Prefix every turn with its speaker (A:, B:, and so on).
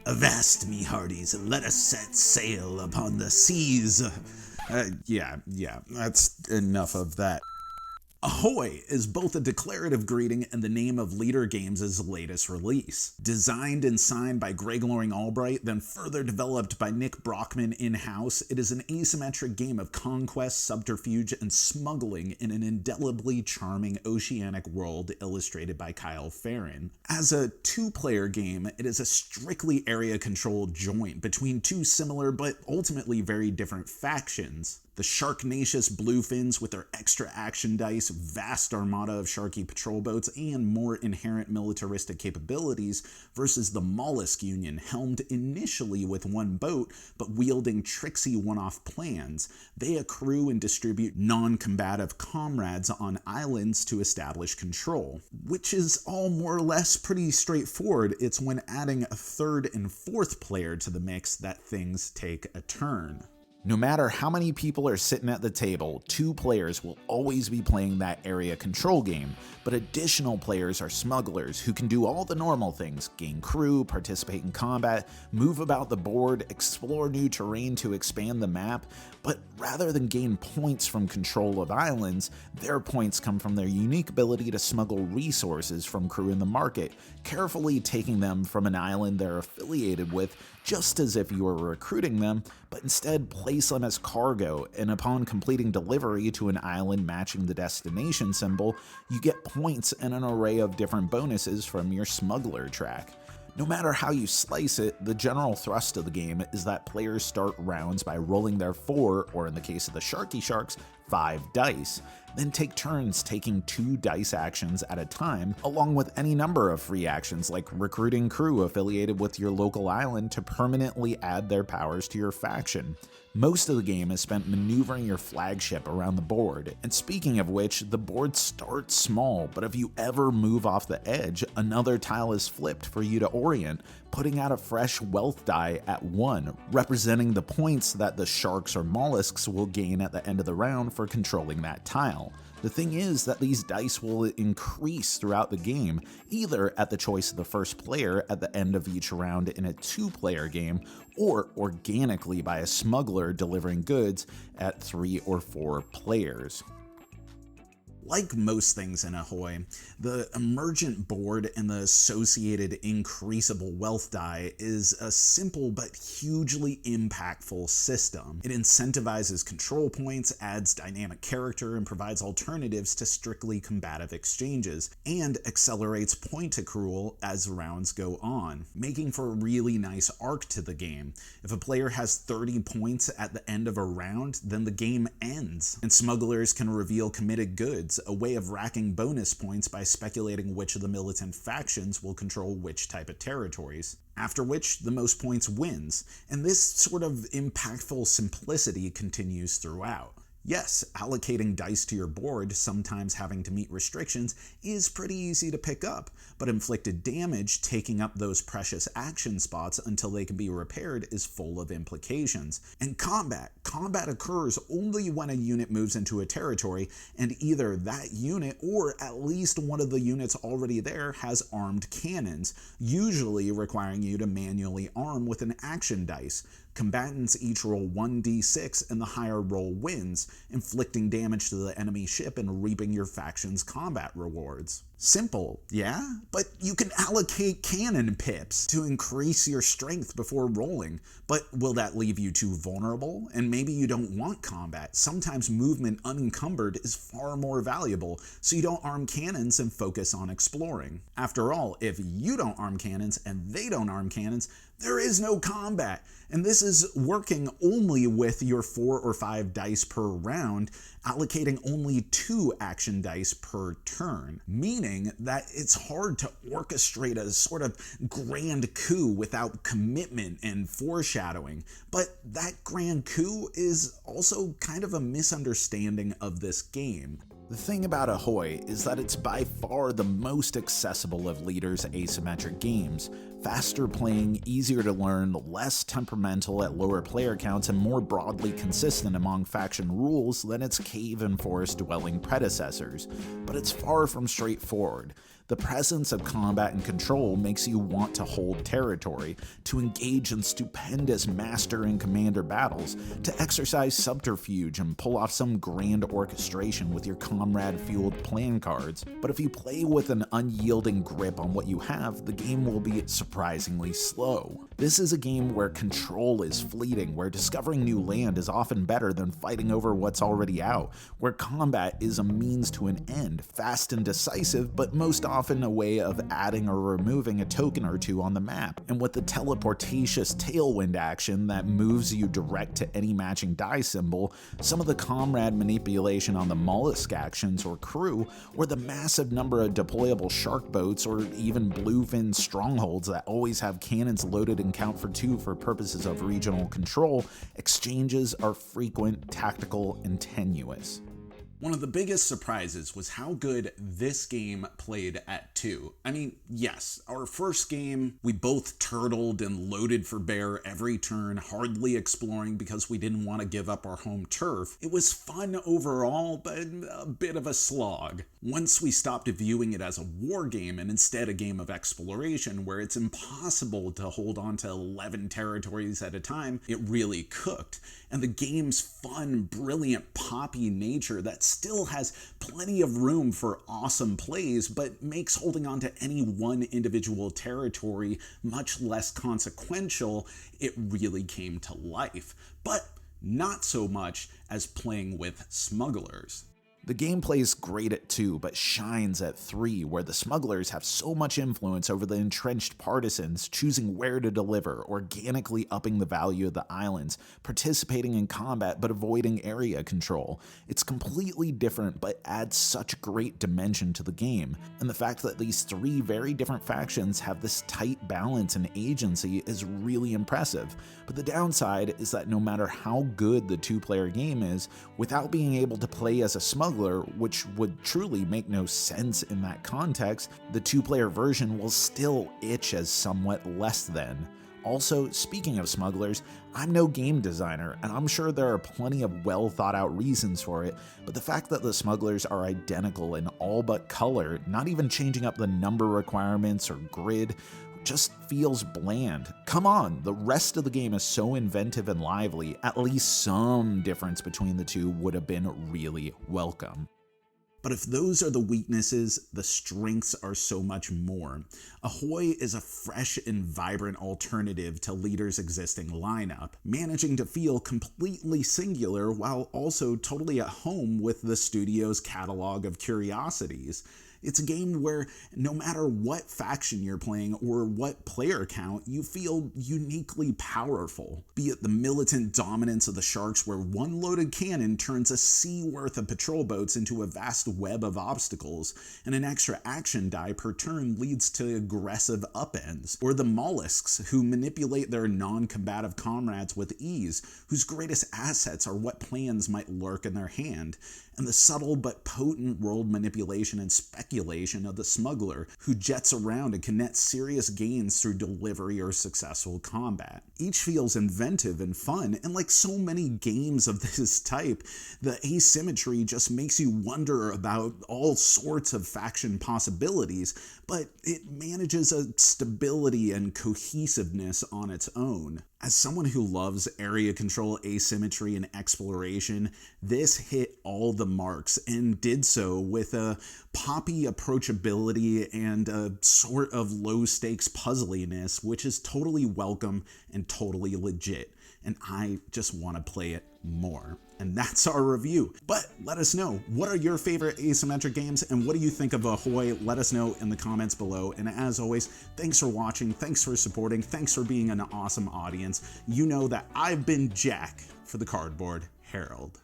A: Avast, me hearties, and let us set sail upon the seas. Yeah, that's enough of that. Ahoy is both a declarative greeting and the name of Leader Games' latest release. Designed and signed by Greg Loring-Albright, then further developed by Nick Brockman in-house, it is an asymmetric game of conquest, subterfuge, and smuggling in an indelibly charming oceanic world illustrated by Kyle Farron. As a two-player game, it is a strictly area-controlled joint between two similar but ultimately very different factions. The Sharknacious Bluefins with their extra action dice, vast armada of Sharky patrol boats, and more inherent militaristic capabilities versus the Mollusk Union, helmed initially with one boat, but wielding tricksy one-off plans. They accrue and distribute non-combative comrades on islands to establish control, which is all more or less pretty straightforward. It's when adding a third and fourth player to the mix that things take a turn. No matter how many people are sitting at the table, two players will always be playing that area control game, but additional players are smugglers who can do all the normal things: gain crew, participate in combat, move about the board, explore new terrain to expand the map, but rather than gain points from control of islands, their points come from their unique ability to smuggle resources from crew in the market, carefully taking them from an island they're affiliated with, just as if you were recruiting them, but instead place them as cargo, and upon completing delivery to an island matching the destination symbol, you get points and an array of different bonuses from your smuggler track. No matter how you slice it, the general thrust of the game is that players start rounds by rolling their 4, or in the case of the Sharky Sharks, 5 dice, then take turns taking 2 dice actions at a time, along with any number of free actions like recruiting crew affiliated with your local island to permanently add their powers to your faction. Most of the game is spent maneuvering your flagship around the board, and speaking of which, the board starts small, but if you ever move off the edge, another tile is flipped for you to orient, putting out a fresh wealth die at 1, representing the points that the sharks or mollusks will gain at the end of the round for controlling that tile. The thing is that these dice will increase throughout the game, either at the choice of the first player at the end of each round in a 2-player game, or organically by a smuggler delivering goods at 3 or 4 players. Like most things in Ahoy, the emergent board and the associated increasable wealth die is a simple but hugely impactful system. It incentivizes control points, adds dynamic character, and provides alternatives to strictly combative exchanges, and accelerates point accrual as rounds go on, making for a really nice arc to the game. If a player has 30 points at the end of a round, then the game ends, and smugglers can reveal committed goods, a way of racking bonus points by speculating which of the militant factions will control which type of territories, after which the most points wins, and this sort of impactful simplicity continues throughout. Yes, allocating dice to your board, sometimes having to meet restrictions, is pretty easy to pick up, but inflicted damage, taking up those precious action spots until they can be repaired, is full of implications. And combat occurs only when a unit moves into a territory, and either that unit or at least one of the units already there has armed cannons, usually requiring you to manually arm with an action dice. Combatants each roll 1d6 and the higher roll wins, inflicting damage to the enemy ship and reaping your faction's combat rewards. Simple, yeah? But you can allocate cannon pips to increase your strength before rolling. But will that leave you too vulnerable? And maybe you don't want combat. Sometimes movement unencumbered is far more valuable, so you don't arm cannons and focus on exploring. After all, if you don't arm cannons and they don't arm cannons, there is no combat. And this is working only with your 4 or 5 dice per round, allocating only 2 action dice per turn, meaning that it's hard to orchestrate a sort of grand coup without commitment and foreshadowing. But that grand coup is also kind of a misunderstanding of this game. The thing about Ahoy is that it's by far the most accessible of Leader's asymmetric games. Faster playing, easier to learn, less temperamental at lower player counts, and more broadly consistent among faction rules than its cave and forest dwelling predecessors. But it's far from straightforward. The presence of combat and control makes you want to hold territory, to engage in stupendous master and commander battles, to exercise subterfuge and pull off some grand orchestration with your comrade-fueled plan cards. But if you play with an unyielding grip on what you have, the game will be surprisingly slow. This is a game where control is fleeting, where discovering new land is often better than fighting over what's already out, where combat is a means to an end, fast and decisive, but most often a way of adding or removing a token or two on the map, and with the teleportatious tailwind action that moves you direct to any matching die symbol, some of the comrade manipulation on the mollusk actions or crew, or the massive number of deployable shark boats, or even bluefin strongholds that always have cannons loaded and count for 2 for purposes of regional control, exchanges are frequent, tactical, and tenuous. One of the biggest surprises was how good this game played at 2. I mean, yes, our first game, we both turtled and loaded for bear every turn, hardly exploring because we didn't want to give up our home turf. It was fun overall, but a bit of a slog. Once we stopped viewing it as a war game and instead a game of exploration where it's impossible to hold on to 11 territories at a time, it really cooked. And the game's fun, brilliant, poppy nature that still has plenty of room for awesome plays, but makes holding on to any one individual territory much less consequential, it really came to life. But not so much as playing with smugglers. The gameplay is great at 2, but shines at 3, where the smugglers have so much influence over the entrenched partisans, choosing where to deliver, organically upping the value of the islands, participating in combat but avoiding area control. It's completely different but adds such great dimension to the game, and the fact that these 3 very different factions have this tight balance and agency is really impressive. But the downside is that no matter how good the 2-player game is, without being able to play as a smuggler, which would truly make no sense in that context, the 2-player version will still itch as somewhat less than. Also, speaking of smugglers, I'm no game designer, and I'm sure there are plenty of well thought out reasons for it, but the fact that the smugglers are identical in all but color, not even changing up the number requirements or grid, just feels bland. Come on, the rest of the game is so inventive and lively, at least some difference between the two would have been really welcome. But if those are the weaknesses, the strengths are so much more. Ahoy is a fresh and vibrant alternative to Leader's existing lineup, managing to feel completely singular while also totally at home with the studio's catalog of curiosities. It's a game where no matter what faction you're playing or what player count, you feel uniquely powerful. Be it the militant dominance of the Sharks, where one loaded cannon turns a sea worth of patrol boats into a vast web of obstacles, and an extra action die per turn leads to aggressive upends. Or the Mollusks, who manipulate their non-combative comrades with ease, whose greatest assets are what plans might lurk in their hand. And the subtle but potent world manipulation and speculation of the smuggler, who jets around and can net serious gains through delivery or successful combat. Each feels inventive and fun, and like so many games of this type, the asymmetry just makes you wonder about all sorts of faction possibilities, but it manages a stability and cohesiveness on its own. As someone who loves area control, asymmetry, and exploration, this hit all the marks and did so with a poppy approachability and a sort of low-stakes puzzliness, which is totally welcome and totally legit. And I just want to play it more. And that's our review. But let us know, what are your favorite asymmetric games and what do you think of Ahoy? Let us know in the comments below. And as always, thanks for watching, thanks for supporting, thanks for being an awesome audience. You know that I've been Jack for the Cardboard Herald.